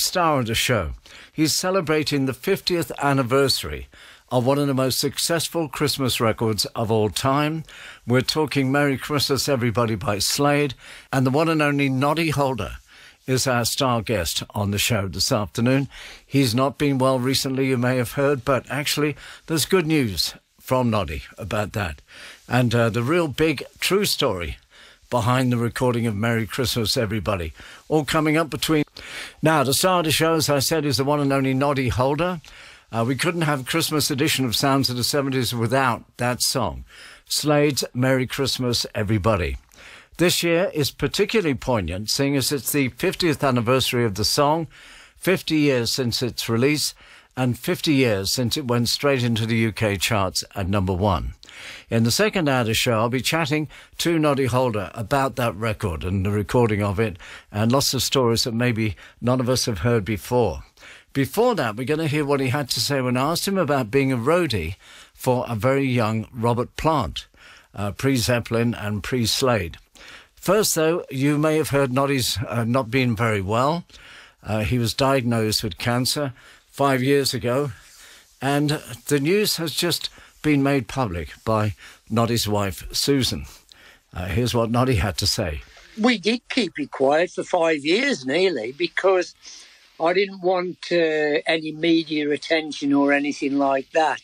star of the show. He's celebrating the 50th anniversary of one of the most successful Christmas records of all time. We're talking Merry Xmas Everybody by Slade, and the one and only Noddy is our star guest on the show this afternoon. He's not been well recently, you may have heard, but actually there's good news from Noddy about that. And the real big true story behind the recording of Merry Xmas Everybody. All coming up between... Now, the star of the show, as I said, is the one and only Noddy. We couldn't have Christmas edition of Sounds of the 70s without that song, Slade's Merry Xmas Everybody. This year is particularly poignant, seeing as it's the 50th anniversary of the song, 50 years since its release, and 50 years since it went straight into the UK charts at number 1. In the second hour of the show, I'll be chatting to Noddy about that record and the recording of it, and lots of stories that maybe none of us have heard before. Before that, we're going to hear what he had to say when I asked him about being a roadie for a very young Robert Plant, pre-Zeppelin and pre-Slade. First, though, you may have heard Noddy's not been very well. He was diagnosed with cancer 5 years ago, and the news has just been made public by Noddy's wife, Susan. Here's what Noddy had to say. We did keep it quiet for 5 years nearly because I didn't want any media attention or anything like that.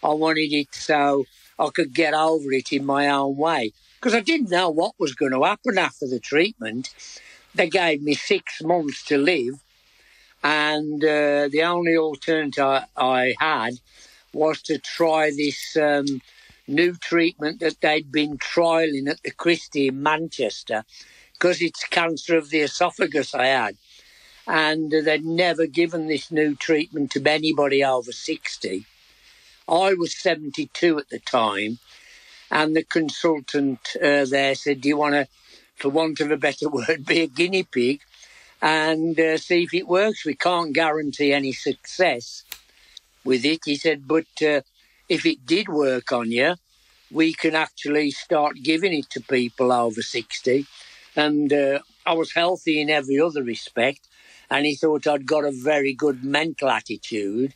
I wanted it so I could get over it in my own way, because I didn't know what was going to happen after the treatment. They gave me 6 months to live, and the only alternative I had was to try this new treatment that they'd been trialling at the Christie in Manchester, because it's cancer of the esophagus I had. And they'd never given this new treatment to anybody over 60. I was 72 at the time, and the consultant there said, do you want to, for want of a better word, be a guinea pig and see if it works? We can't guarantee any success with it. He said, but if it did work on you, we can actually start giving it to people over 60. And I was healthy in every other respect, and he thought I'd got a very good mental attitude,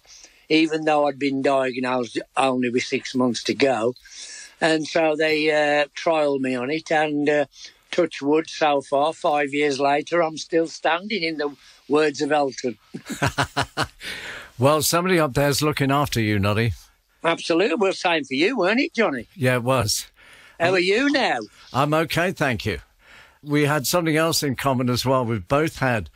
even though I'd been diagnosed only with 6 months to go. And so they trialled me on it, and touch wood, so far, 5 years later, I'm still standing, in the words of Elton. Well, somebody up there's looking after you, Noddy. Absolutely. Well, same for you, weren't it, Johnny? Yeah, it was. How are you now? I'm okay, thank you. We had something else in common as well. We've both had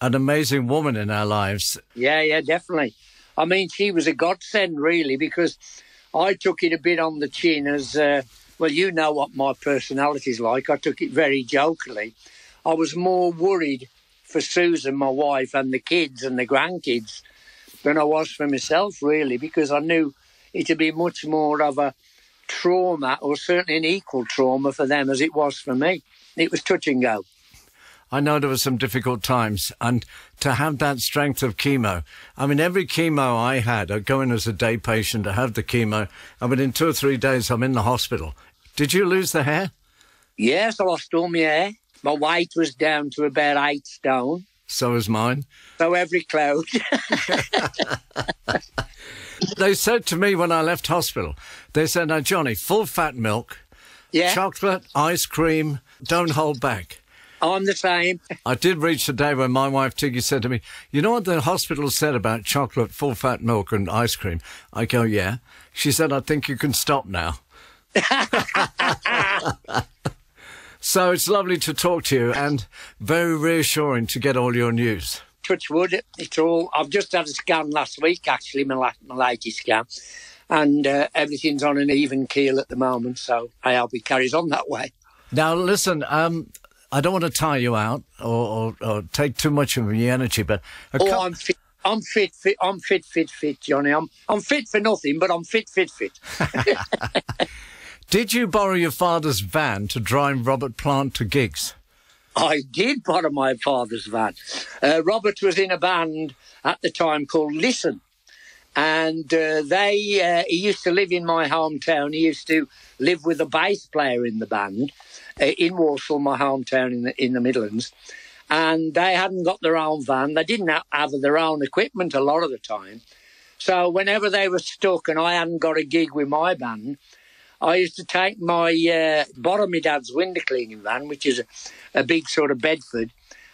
an amazing woman in our lives. Yeah, definitely. I mean, she was a godsend, really, because I took it a bit on the chin as, well, you know what my personality's like. I took it very jokingly. I was more worried for Susan, my wife, and the kids and the grandkids than I was for myself, really, because I knew it'd be much more of a trauma, or certainly an equal trauma for them as it was for me. It was touch and go. I know there were some difficult times, and to have that strength of chemo. I mean, every chemo I had, I go in as a day patient to have the chemo, and within 2 or 3 days I'm in the hospital. Did you lose the hair? Yes, I lost all my hair. My weight was down to about 8 stone. So was mine. So every cloud. They said to me when I left hospital, they said, now, Johnny, full fat milk, chocolate, ice cream, don't hold back. I'm the same. I did reach the day when my wife Tiggy said to me, you know what the hospital said about chocolate, full fat milk and ice cream? I go, yeah. She said, I think you can stop now. So it's lovely to talk to you, and very reassuring to get all your news. Touch wood, it's all... I've just had a scan last week, actually, my latest scan, and everything's on an even keel at the moment, so I hope it carries on that way. Now, listen, I don't want to tire you out or take too much of your energy, but... I'm fit. I'm fit, Johnny. I'm fit for nothing, but I'm fit. Did you borrow your father's van to drive Robert Plant to gigs? I did borrow my father's van. Robert was in a band at the time called Listen, and he used to live in my hometown. He used to live with a bass player in the band in Walsall, my hometown in the Midlands. and they hadn't got their own van. They didn't have their own equipment a lot of the time. So whenever they were stuck and I hadn't got a gig with my band, I used to take borrow my dad's window cleaning van, which is a big sort of Bedford.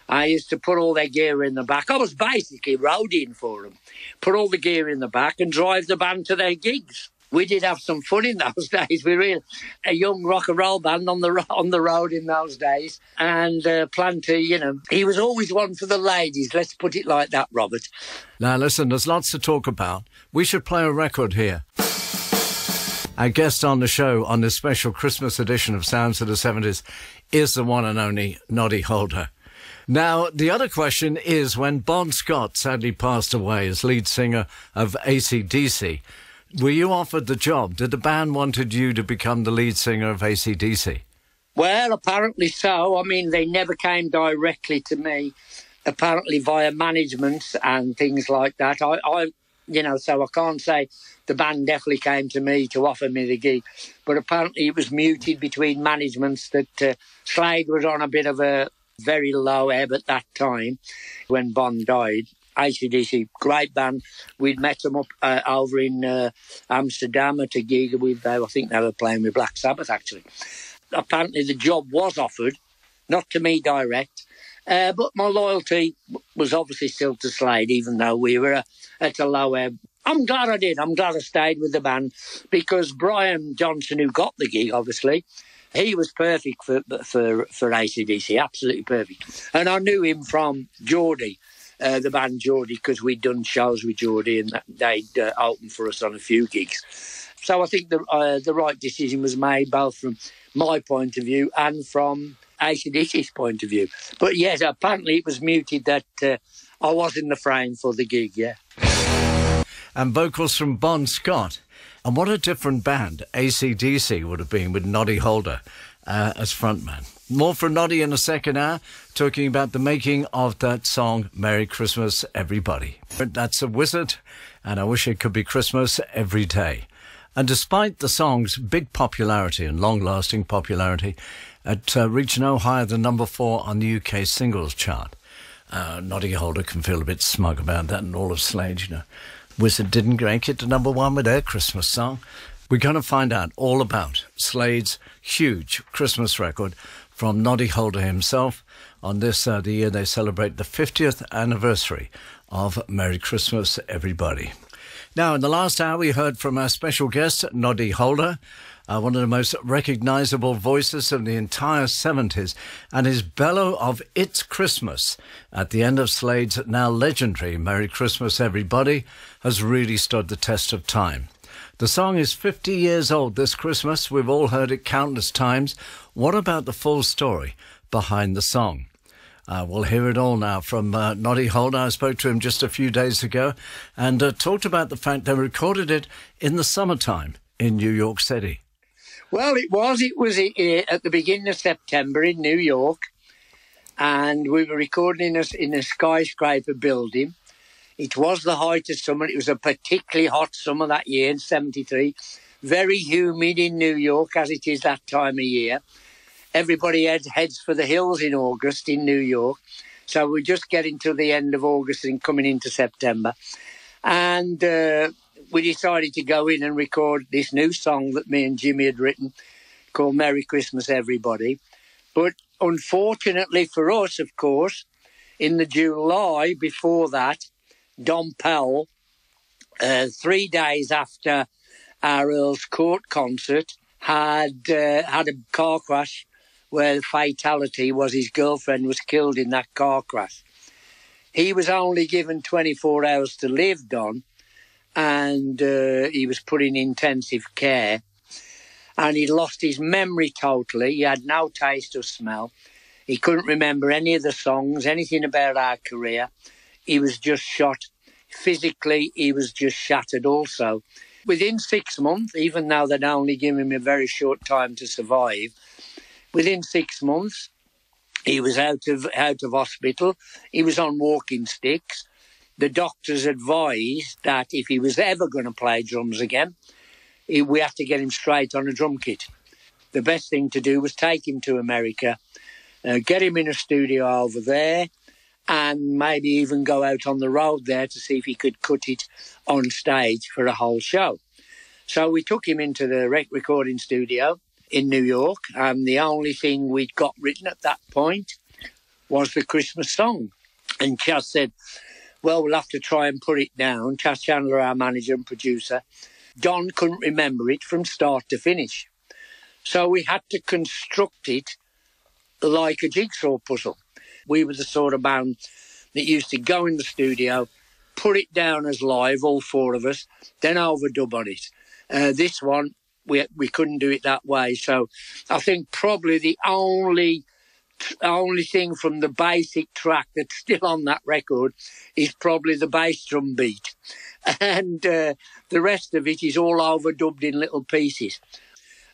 I used to put all their gear in the back. I was basically roadieing for them. Put all the gear in the back and drive the band to their gigs. We did have some fun in those days. We were a young rock and roll band on the road in those days. And Planty, he was always one for the ladies. Let's put it like that, Robert. Now, listen, there's lots to talk about. We should play a record here. Our guest on the show on this special Christmas edition of Sounds of the 70s is the one and only Noddy Holder. Now, the other question is, when Bon Scott sadly passed away as lead singer of AC/DC, were you offered the job? Did the band wanted you to become the lead singer of AC/DC? Well, apparently so. I mean, they never came directly to me, apparently via management and things like that. So I can't say the band definitely came to me to offer me the gig. But apparently it was muted between managements that Slade was on a bit of a very low ebb at that time when Bon died. AC/DC, great band. We'd met them up over in Amsterdam at a gig. I think they were playing with Black Sabbath, actually. Apparently the job was offered, not to me direct, but my loyalty was obviously still to Slade, even though we were at a low ebb. I'm glad I did. I'm glad I stayed with the band, because Brian Johnson, who got the gig, obviously, he was perfect for AC/DC, absolutely perfect. And I knew him from Geordie, the band Geordie, because we'd done shows with Geordie and they'd opened for us on a few gigs. So I think the right decision was made, both from my point of view and from AC/DC's point of view. But yes, apparently it was muted that I was in the frame for the gig, yeah. And vocals from Bon Scott. And what a different band AC/DC would have been with Noddy Holder as frontman. More from Noddy in the second hour, talking about the making of that song, Merry Xmas Everybody. That's a wizard, and I wish it could be Christmas every day. And despite the song's big popularity and long-lasting popularity, it reached no higher than number 4 on the UK singles chart. Noddy Holder can feel a bit smug about that, and all of Slade, Wizard didn't make it to number 1 with their Christmas song. We're going to find out all about Slade's huge Christmas record from Noddy Holder himself on this, the year they celebrate the 50th anniversary of Merry Xmas Everybody. Now, in the last hour, we heard from our special guest, Noddy Holder, one of the most recognisable voices of the entire 70s, and his bellow of It's Christmas at the end of Slade's now legendary Merry Xmas Everybody has really stood the test of time. The song is 50 years old this Christmas. We've all heard it countless times. What about the full story behind the song? We'll hear it all now from Noddy Holder. I spoke to him just a few days ago and talked about the fact they recorded it in the summertime in New York City. Well, it was at the beginning of September in New York, and we were recording in a skyscraper building. It was the height of summer. It was a particularly hot summer that year in 73. Very humid in New York, as it is that time of year. Everybody heads for the hills in August in New York. So we're just getting to the end of August and coming into September. And we decided to go in and record this new song that me and Jimmy had written called Merry Xmas Everybody. But unfortunately for us, of course, in the July before that, Don Powell, 3 days after our Earl's Court concert, had a car crash where the fatality was his girlfriend was killed in that car crash. He was only given 24 hours to live, Don, and he was put in intensive care. And he lost his memory totally. He had no taste or smell. He couldn't remember any of the songs, anything about our career. He was just shot. Physically, he was just shattered also. Within 6 months, even though they'd only given him a very short time to survive, within 6 months, he was out of hospital. He was on walking sticks. The doctors advised that if he was ever going to play drums again, we had to get him straight on a drum kit. The best thing to do was take him to America get him in a studio over there, and maybe even go out on the road there to see if he could cut it on stage for a whole show. So we took him into the recording studio in New York, and the only thing we'd got written at that point was the Christmas song. And Chas said, well, we'll have to try and put it down. Chas Chandler, our manager and producer, Don couldn't remember it from start to finish. So we had to construct it like a jigsaw puzzle. We were the sort of band that used to go in the studio, put it down as live, all four of us, then overdub on it. This one, we couldn't do it that way. So I think probably the only thing from the basic track that's still on that record is probably the bass drum beat. And the rest of it is all overdubbed in little pieces.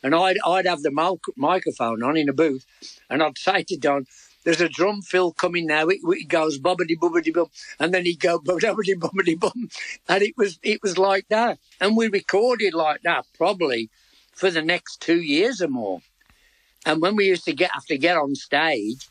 And I'd have the microphone on in a booth, and I'd say to Don, there's a drum fill coming now. It goes bobbity bobbity bum, and then he'd go bobbity bobbity bum, and it was like that. And we recorded like that probably for the next 2 years or more. And when we used to have to get on stage,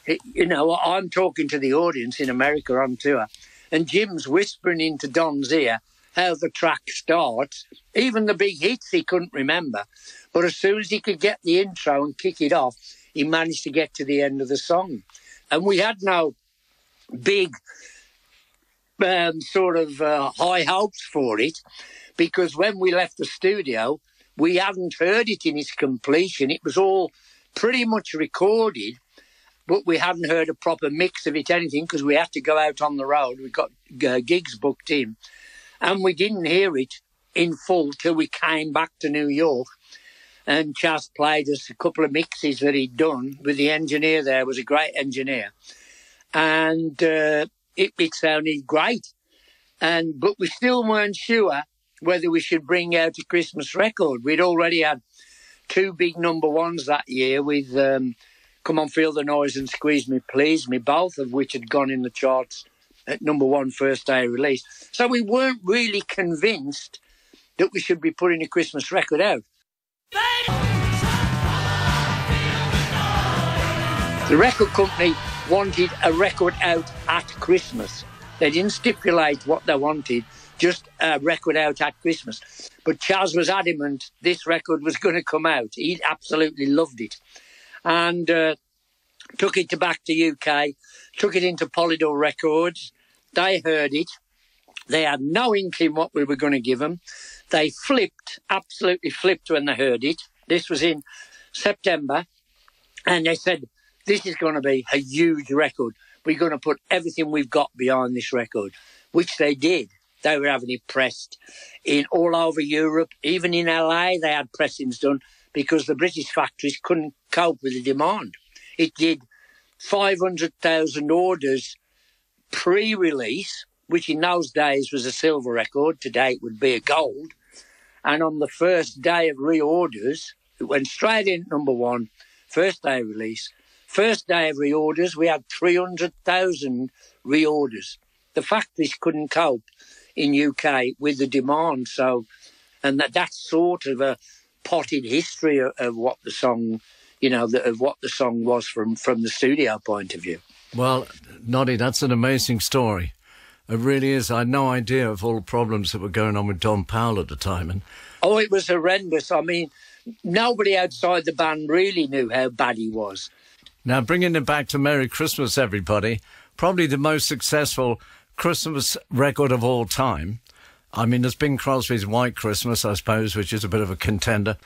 I'm talking to the audience in America on tour, and Jim's whispering into Don's ear how the track starts. Even the big hits he couldn't remember, but as soon as he could get the intro and kick it off, he managed to get to the end of the song. And we had no big high hopes for it, because when we left the studio, we hadn't heard it in its completion. It was all pretty much recorded, but we hadn't heard a proper mix of it, anything, because we had to go out on the road. We got gigs booked in, and we didn't hear it in full till we came back to New York. And Chas played us a couple of mixes that he'd done with the engineer there. Was a great engineer. And it sounded great. But we still weren't sure whether we should bring out a Christmas record. We'd already had 2 big number ones that year with Come On Feel the Noise and Squeeze Me Please Me, both of which had gone in the charts at number 1 first day of release. So we weren't really convinced that we should be putting a Christmas record out. The record company wanted a record out at Christmas. They didn't stipulate what they wanted, just a record out at Christmas. But Chas was adamant this record was going to come out. He absolutely loved it. And took it back to UK, took it into Polydor Records. They heard it. They had no inkling what we were going to give them. They absolutely flipped when they heard it. This was in September. And they said, this is going to be a huge record. We're going to put everything we've got behind this record, which they did. They were having it pressed in all over Europe. Even in LA, they had pressings done because the British factories couldn't cope with the demand. It did 500,000 orders pre-release, which in those days was a silver record. Today it would be a gold. And on the first day of reorders, it went straight in number 1, first day of release. First day of reorders, we had 300,000 reorders. The factories couldn't cope in UK with the demand. So, and that's sort of a potted history of what the song, of what the song was from the studio point of view. Well, Noddy, that's an amazing story. It really is. I had no idea of all the problems that were going on with Don Powell at the time. Oh, it was horrendous. I mean, nobody outside the band really knew how bad he was. Now, bringing it back to Merry Xmas Everybody, probably the most successful Christmas record of all time. I mean, there's Bing Crosby's White Christmas, I suppose, which is a bit of a contender.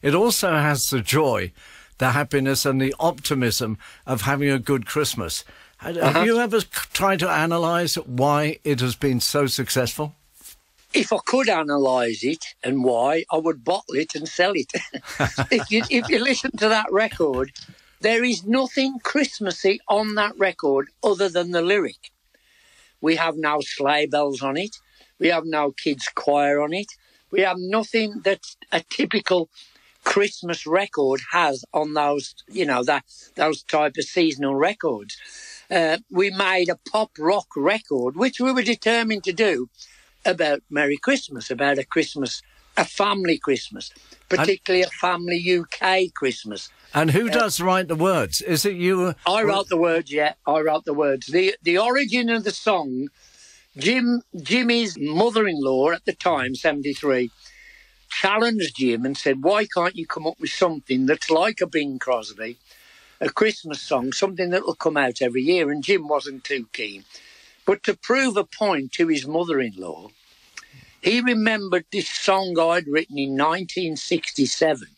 It also has the joy, the happiness and the optimism of having a good Christmas. Have you ever tried to analyse why it has been so successful? If I could analyse it and why, I would bottle it and sell it. If you listen to that record, there is nothing Christmassy on that record other than the lyric. We have no sleigh bells on it. We have no kids' choir on it. We have nothing that a typical Christmas record has on those, those type of seasonal records. We made a pop rock record, which we were determined to do, about Merry Christmas, about a family Christmas, particularly a family UK Christmas. And who does write the words? Is it you? I wrote the words, yeah. I wrote the words. The origin of the song, Jimmy's mother-in-law at the time, 73, challenged Jim and said, why can't you come up with something that's like a Bing Crosby, a Christmas song, something that will come out every year? And Jim wasn't too keen. But to prove a point to his mother-in-law, he remembered this song I'd written in 1967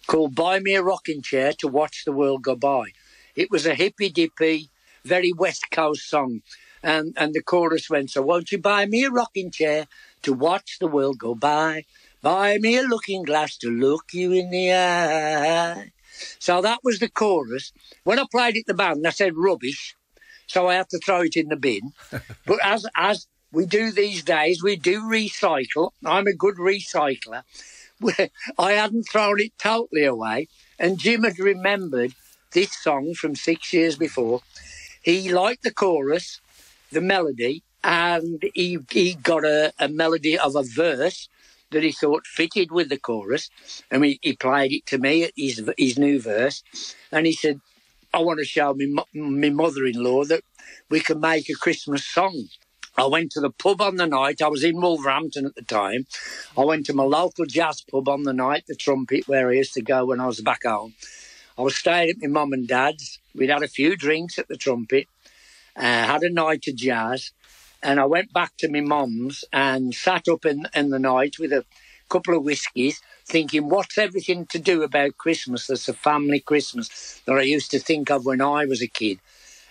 called Buy Me a Rocking Chair to Watch the World Go By. It was a hippy-dippy, very West Coast song. And the chorus went, so won't you buy me a rocking chair to watch the world go by? Buy me a looking glass to look you in the eye. So that was the chorus. When I played it the band, I said rubbish, so I had to throw it in the bin. But as we do these days, we do recycle. I'm a good recycler. I hadn't thrown it totally away, and Jim had remembered this song from 6 years before. He liked the chorus, the melody, and he got a melody of a verse that he thought fitted with the chorus, and he played it to me at his new verse, and he said, I want to show my mother-in-law that we can make a Christmas song. I went to the pub on the night. I was in Wolverhampton at the time. I went to my local jazz pub on the night, the Trumpet, where I used to go when I was back home. I was staying at my mum and dad's. We'd had a few drinks at the Trumpet, had a night of jazz, and I went back to my mum's and sat up in the night with a couple of whiskies, thinking, what's everything to do about Christmas that's a family Christmas that I used to think of when I was a kid?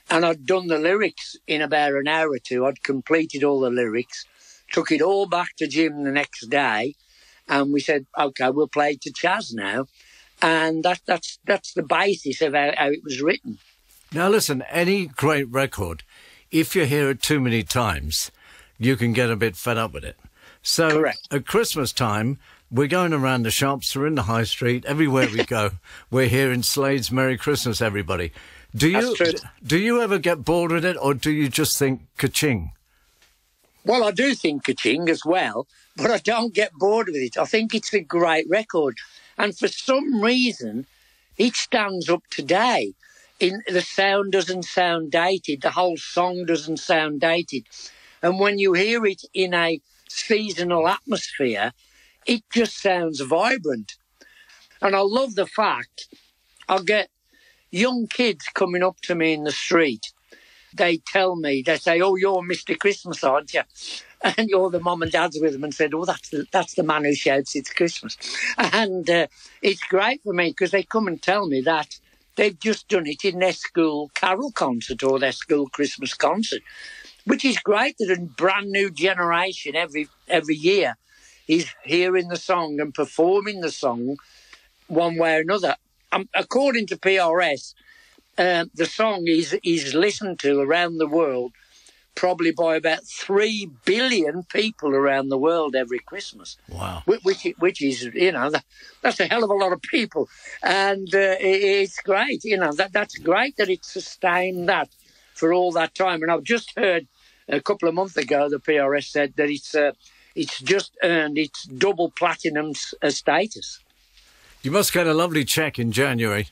And I'd done the lyrics in about an hour or two. I'd completed all the lyrics, took it all back to Jim the next day, and we said, OK, we'll play it to Chaz now. And that's the basis of how it was written. Now, listen, any great record, if you hear it too many times, you can get a bit fed up with it. So correct. At Christmas time, we're going around the shops, we're in the high street, everywhere we go, we're hearing Slade's Merry Christmas Everybody. Do you ever get bored with it, or do you just think ka-ching? Well, I do think ka-ching as well, but I don't get bored with it. I think it's a great record. And for some reason, it stands up today. The sound doesn't sound dated. The whole song doesn't sound dated. And when you hear it in a seasonal atmosphere, it just sounds vibrant. And I love the fact I get young kids coming up to me in the street. They tell me, they say, oh, you're Mr. Christmas, aren't you? And you're the mum and dad's with them, and said, oh, that's the man who shouts it's Christmas. And it's great for me because they come and tell me that they've just done it in their school carol concert or their school Christmas concert, which is great that a brand new generation every year is hearing the song and performing the song one way or another. According to PRS, the song is listened to around the world probably by about 3 billion people around the world every Christmas. Wow. Which is, you know, that's a hell of a lot of people. And it's great, you know, that's great that it's sustained that for all that time. And I've just heard a couple of months ago, the PRS said that it's just earned its double platinum status. You must get a lovely cheque in January.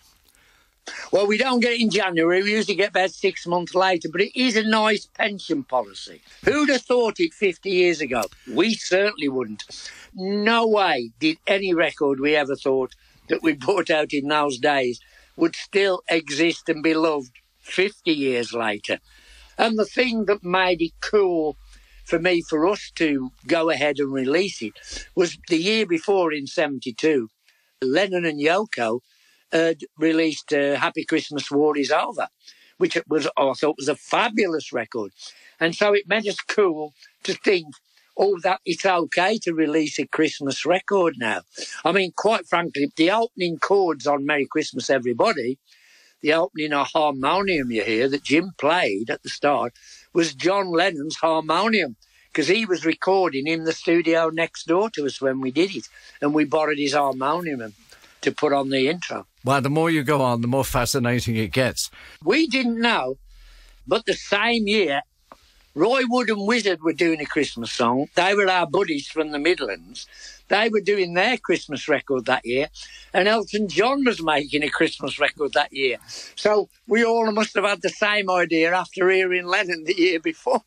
Well, we don't get it in January. We usually get about 6 months later, but it is a nice pension policy. Who'd have thought it 50 years ago? We certainly wouldn't. No way did any record we ever thought that we brought out in those days would still exist and be loved 50 years later. And the thing that made it cool for us to go ahead and release it was the year before in 72, Lennon and Yoko had released Happy Christmas, War Is Over, which I thought was a fabulous record. And so it made us cool to think, that it's okay to release a Christmas record now. I mean, quite frankly, the opening chords on Merry Christmas Everybody, the opening harmonium you hear that Jim played at the start, was John Lennon's harmonium, because he was recording in the studio next door to us when we did it, and we borrowed his harmonium to put on the intro. Well, the more you go on, the more fascinating it gets. We didn't know, but the same year, Roy Wood and Wizard were doing a Christmas song. They were our buddies from the Midlands. They were doing their Christmas record that year, and Elton John was making a Christmas record that year. So we all must have had the same idea after hearing Lennon the year before.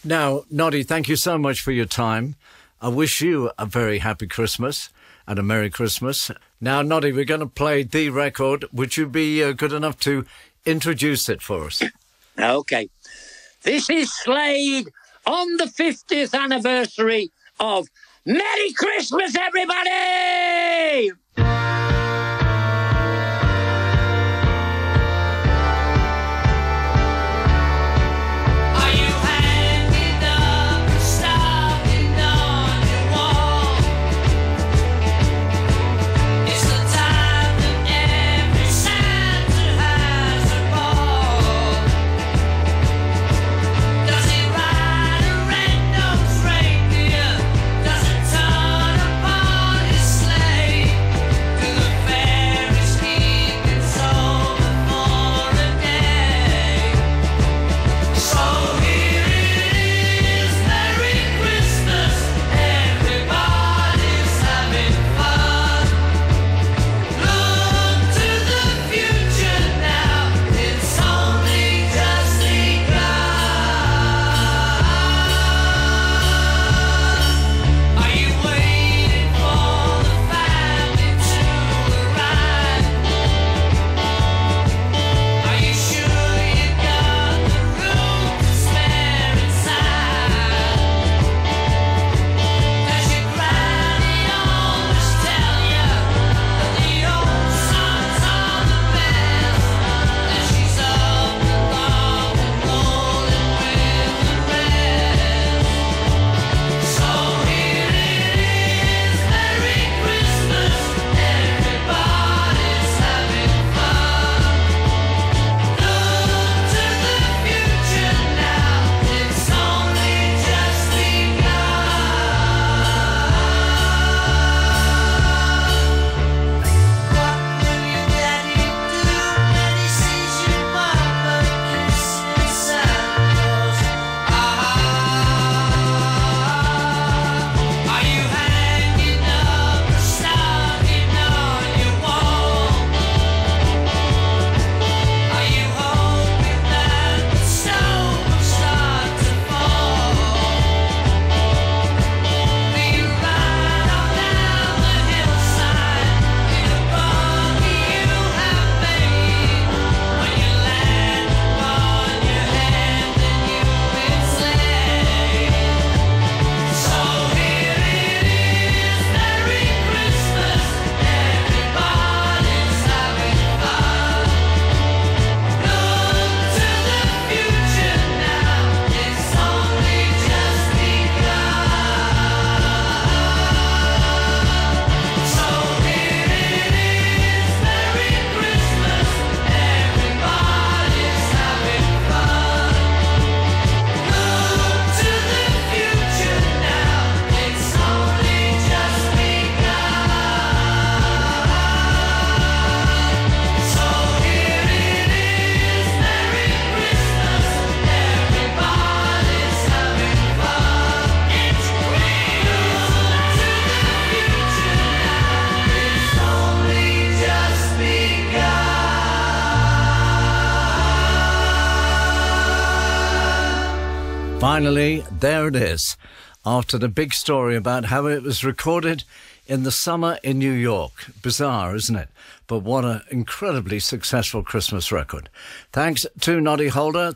Now, Noddy, thank you so much for your time. I wish you a very happy Christmas and a Merry Christmas. Now, Noddy, we're going to play the record. Would you be good enough to introduce it for us? OK. This is Slade on the 50th anniversary of Merry Christmas, everybody! Finally, there it is, after the big story about how it was recorded in the summer in New York. Bizarre, isn't it? But what an incredibly successful Christmas record. Thanks to Noddy Holder.